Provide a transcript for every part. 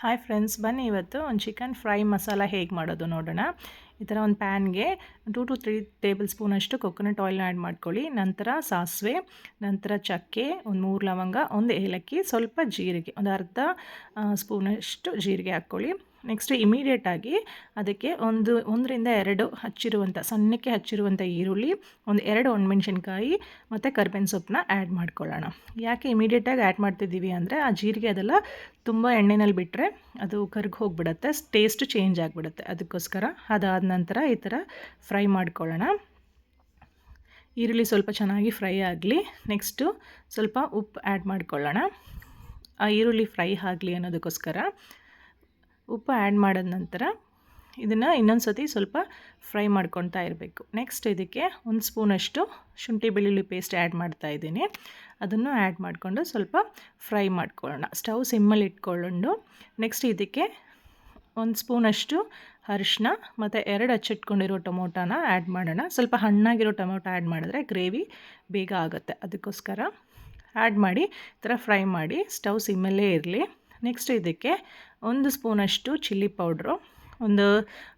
Hi friends, ಬನ್ನಿ ಇವತ್ತು ಒಂದು ಚಿಕನ್ ಫ್ರೈ ಮಸಾಲ ಹೇಗೆ ಮಾಡೋದು ನೋಡೋಣ. ಈ ಥರ ಒಂದು ಪ್ಯಾನ್ಗೆ 2 to 3 ಟೇಬಲ್ ಸ್ಪೂನಷ್ಟು ಕೊಕೊನಟ್ ಆಯಿಲ್ನ ಆ್ಯಡ್ ಮಾಡ್ಕೊಳ್ಳಿ. ನಂತರ ಸಾಸಿವೆ, ನಂತರ ಚಕ್ಕೆ, ಒಂದು 3 ಲವಂಗ, ಒಂದು ಏಲಕ್ಕಿ, ಸ್ವಲ್ಪ ಜೀರಿಗೆ, ಒಂದು ಅರ್ಧ ಸ್ಪೂನಷ್ಟು ಜೀರಿಗೆ ಹಾಕ್ಕೊಳ್ಳಿ. ನೆಕ್ಸ್ಟ್ ಇಮಿಡಿಯೇಟಾಗಿ ಅದಕ್ಕೆ 1 ರಿಂದ 2 ಸಣ್ಣಕ್ಕೆ ಹಚ್ಚಿರುವಂಥ ಈರುಳ್ಳಿ, ಒಂದು 2 ಒಣಮೆಣ್ಸಿನ್ಕಾಯಿ ಮತ್ತು ಕರಿಬೇವಿನ ಸೊಪ್ಪನ್ನ ಆ್ಯಡ್ ಮಾಡ್ಕೊಳ್ಳೋಣ. ಯಾಕೆ ಇಮಿಡಿಯೇಟಾಗಿ ಆ್ಯಡ್ ಮಾಡ್ತಿದ್ದೀವಿ ಅಂದರೆ ಆ ಜೀರಿಗೆ ಅದೆಲ್ಲ ತುಂಬ ಎಣ್ಣೆನಲ್ಲಿ ಬಿಟ್ಟರೆ ಅದು ಕರ್ಗಿ ಹೋಗಿಬಿಡುತ್ತೆ, ಟೇಸ್ಟ್ ಚೇಂಜ್ ಆಗಿಬಿಡುತ್ತೆ. ಅದಕ್ಕೋಸ್ಕರ ಅದಾದ ನಂತರ ಈ ಥರ ಫ್ರೈ ಮಾಡ್ಕೊಳ್ಳೋಣ. ಈರುಳ್ಳಿ ಸ್ವಲ್ಪ ಚೆನ್ನಾಗಿ ಫ್ರೈ ಆಗಲಿ. ನೆಕ್ಸ್ಟು ಸ್ವಲ್ಪ ಉಪ್ಪು ಆ್ಯಡ್ ಮಾಡ್ಕೊಳ್ಳೋಣ. ಆ ಈರುಳ್ಳಿ ಫ್ರೈ ಆಗಲಿ ಅನ್ನೋದಕ್ಕೋಸ್ಕರ ಉಪ್ಪು ಆ್ಯಡ್ ಮಾಡಿದ ನಂತರ ಇದನ್ನು ಇನ್ನೊಂದು ಸತಿ ಸ್ವಲ್ಪ ಫ್ರೈ ಮಾಡ್ಕೊತಾ ಇರಬೇಕು. ನೆಕ್ಸ್ಟ್ ಇದಕ್ಕೆ 1 ಸ್ಪೂನಷ್ಟು ಶುಂಠಿ ಬೆಳ್ಳುಳ್ಳಿ ಪೇಸ್ಟ್ ಆ್ಯಡ್ ಮಾಡ್ತಾಯಿದ್ದೀನಿ. ಅದನ್ನು ಆ್ಯಡ್ ಮಾಡಿಕೊಂಡು ಸ್ವಲ್ಪ ಫ್ರೈ ಮಾಡ್ಕೊಳ್ಳೋಣ. ಸ್ಟವ್ ಸಿಮ್ಮಲ್ಲಿ ಇಟ್ಕೊಂಡು ನೆಕ್ಸ್ಟ್ ಇದಕ್ಕೆ 1 ಸ್ಪೂನಷ್ಟು ಅರಿಶಿನ ಮತ್ತು 2 ಹಚ್ಚಿಟ್ಕೊಂಡಿರೋ ಟೊಮೊಟೊನ ಆ್ಯಡ್ ಮಾಡೋಣ. ಸ್ವಲ್ಪ ಹಣ್ಣಾಗಿರೋ ಟೊಮೊಟೊ ಆ್ಯಡ್ ಮಾಡಿದ್ರೆ ಗ್ರೇವಿ ಬೇಗ ಆಗುತ್ತೆ. ಅದಕ್ಕೋಸ್ಕರ ಆ್ಯಡ್ ಮಾಡಿ ಈ ಥರ ಫ್ರೈ ಮಾಡಿ ಸ್ಟವ್ ಸಿಮ್ಮಲ್ಲೇ ಇರಲಿ. ನೆಕ್ಸ್ಟ್ ಇದಕ್ಕೆ 1 ಸ್ಪೂನಷ್ಟು ಚಿಲ್ಲಿ ಪೌಡ್ರು, ಒಂದು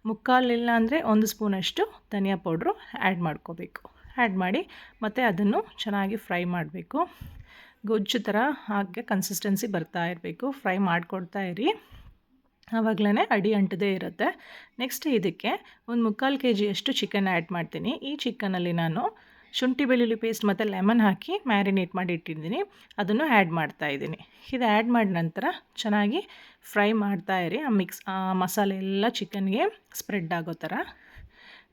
3/4 ಇಲ್ಲ ಅಂದರೆ 1 ಸ್ಪೂನಷ್ಟು ಧನಿಯಾ ಪೌಡ್ರು ಆ್ಯಡ್ ಮಾಡ್ಕೋಬೇಕು. ಆ್ಯಡ್ ಮಾಡಿ ಮತ್ತು ಅದನ್ನು ಚೆನ್ನಾಗಿ ಫ್ರೈ ಮಾಡಬೇಕು. ಗೊಜ್ಜು ಥರ ಹಾಗೆ ಕನ್ಸಿಸ್ಟೆನ್ಸಿ ಬರ್ತಾ ಇರಬೇಕು. ಫ್ರೈ ಮಾಡಿಕೊಡ್ತಾ ಇರಿ, ಆವಾಗಲೇ ಅಡಿ ಅಂಟದೇ ಇರುತ್ತೆ. ನೆಕ್ಸ್ಟ್ ಇದಕ್ಕೆ ಒಂದು 3/4 kg ಚಿಕನ್ ಆ್ಯಡ್ ಮಾಡ್ತೀನಿ. ಈ ಚಿಕನಲ್ಲಿ ನಾನು ಶುಂಠಿ ಬೆಳ್ಳುಳ್ಳಿ ಪೇಸ್ಟ್ ಮತ್ತು ಲೆಮನ್ ಹಾಕಿ ಮ್ಯಾರಿನೇಟ್ ಮಾಡಿ ಇಟ್ಟಿದ್ದೀನಿ. ಅದನ್ನು ಆ್ಯಡ್ ಮಾಡ್ತಾಯಿದ್ದೀನಿ. ಇದು ಆ್ಯಡ್ ಮಾಡಿದ ನಂತರ ಚೆನ್ನಾಗಿ ಫ್ರೈ ಮಾಡ್ತಾಯಿರಿ. ಆ ಮಸಾಲೆ ಎಲ್ಲ ಚಿಕನ್ಗೆ ಸ್ಪ್ರೆಡ್ ಆಗೋ ಥರ.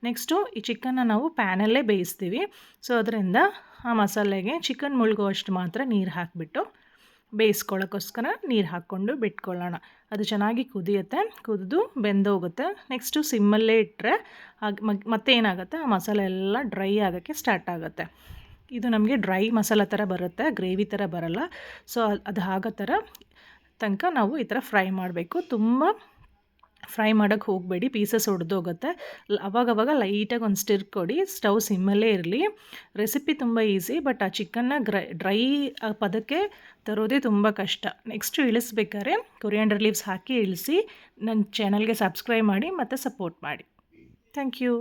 ನೆಕ್ಸ್ಟು ಈ ಚಿಕನ್ನ ನಾವು ಪ್ಯಾನಲ್ಲೇ ಬೇಯಿಸ್ತೀವಿ. ಸೊ ಅದರಿಂದ ಆ ಮಸಾಲೆಗೆ ಚಿಕನ್ ಮುಳುಗುವಷ್ಟು ಮಾತ್ರ ನೀರು ಹಾಕಿಬಿಟ್ಟು ಬೇಯಿಸ್ಕೊಳ್ಳೋಕ್ಕೋಸ್ಕರ ನೀರು ಹಾಕ್ಕೊಂಡು ಬಿಟ್ಕೊಳ್ಳೋಣ. ಅದು ಚೆನ್ನಾಗಿ ಕುದಿಯುತ್ತೆ, ಕುದಿದು ಬೆಂದೋಗುತ್ತೆ. ನೆಕ್ಸ್ಟು ಸಿಮ್ಮಲ್ಲೇ ಇಟ್ಟರೆ ಮತ್ತೆ ಏನಾಗುತ್ತೆ, ಆ ಮಸಾಲೆ ಎಲ್ಲ ಡ್ರೈ ಆಗೋಕ್ಕೆ ಸ್ಟಾರ್ಟ್ ಆಗುತ್ತೆ. ಇದು ನಮಗೆ ಡ್ರೈ ಮಸಾಲ ಥರ ಬರುತ್ತೆ, ಗ್ರೇವಿ ಥರ ಬರಲ್ಲ. ಸೊ ಅದು ಆಗೋ ಥರ ತನಕ ನಾವು ಈ ಥರ ಫ್ರೈ ಮಾಡಬೇಕು. ತುಂಬ ಫ್ರೈ ಮಾಡೋಕ್ಕೆ ಹೋಗಬೇಡಿ, ಪೀಸಸ್ ಒಡೆದೋಗುತ್ತೆ. ಅವಾಗವಾಗ ಲೈಟಾಗಿ ಒಂದು ಸ್ಟಿರ್ ಕೊಡಿ. ಸ್ಟವ್ ಸಿಮ್ಮಲ್ಲೇ ಇರಲಿ. ರೆಸಿಪಿ ತುಂಬ ಈಸಿ, ಬಟ್ ಆ ಚಿಕನ್ನ ಡ್ರೈ ಪದಕ್ಕೆ ತರೋದೇ ತುಂಬ ಕಷ್ಟ. ನೆಕ್ಸ್ಟು ಇಳಿಸ್ಬೇಕಾದ್ರೆ ಕೊರಿಯಾಂಡರ್ ಲೀವ್ಸ್ ಹಾಕಿ ಇಳಿಸಿ. ನನ್ನ ಚಾನಲ್ಗೆ ಸಬ್ಸ್ಕ್ರೈಬ್ ಮಾಡಿ ಮತ್ತು ಸಪೋರ್ಟ್ ಮಾಡಿ. Thank you.